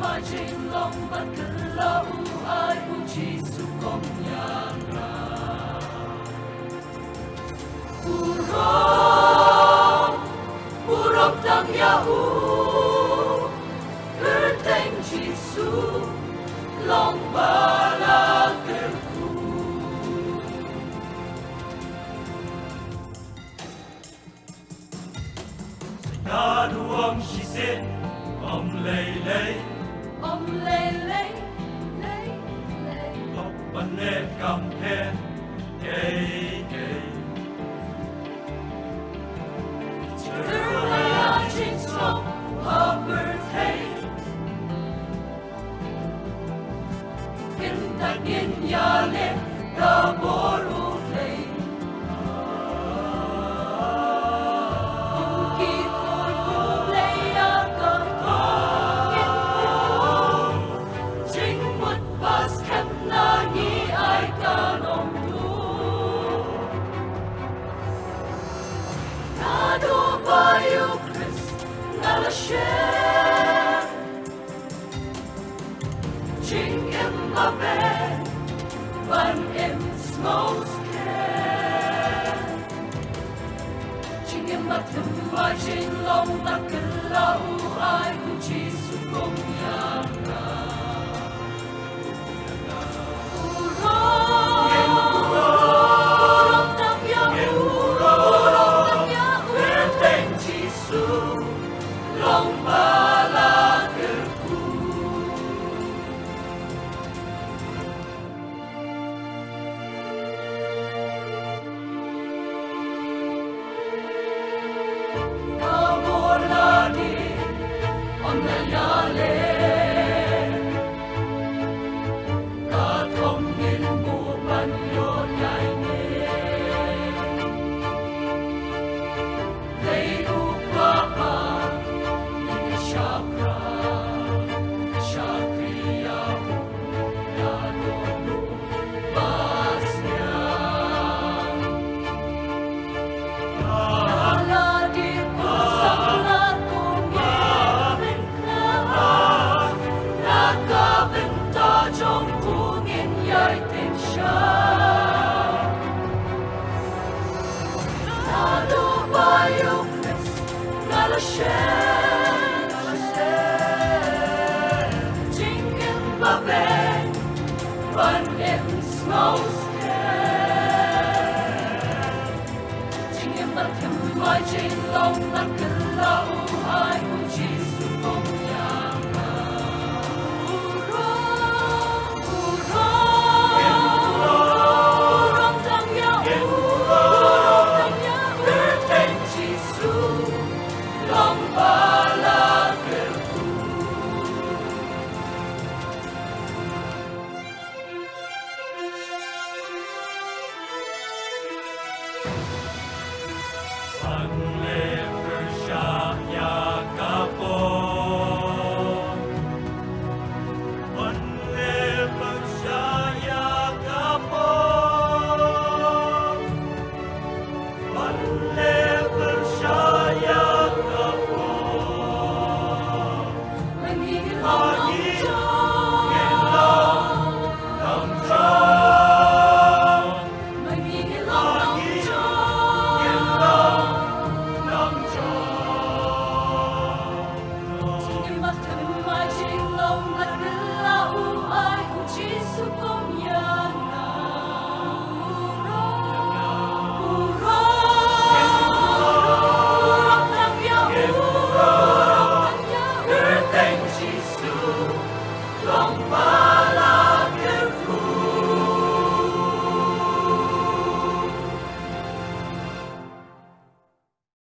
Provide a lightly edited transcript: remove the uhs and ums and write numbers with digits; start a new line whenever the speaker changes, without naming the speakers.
mai trên lòng bắt cơn lao ai cũng chỉ su công nhang ra Urop tang yahu Kerteng Jisu Long bala kerku Sayadu om shisin Om lei lei Lop panet kampen Gay gay Terlaya jinsong her birthday Kintakin yale da boru play Inki koi kuleya kakongin Jing mut bas kem na ni ai kanong du Nado bayu Chris nalashem Jing em mabe Ban em smos care Jing em matem ma jing long makelau ai ku Jisu kong yanga Urong tang yahu Kerteng Jisu long bala kerku Kabolani onayale Katongin buban yon yaine Leidu papa Nini Shakra Shakriya Yadonu Basnya Ala di pusang latungin Nahan Nakabenta jong kungin yay tinsya Nado bayo Chris nalashen Jingin babeng Ban em smows Jing em matem mai jing long makelau ai ku Jisu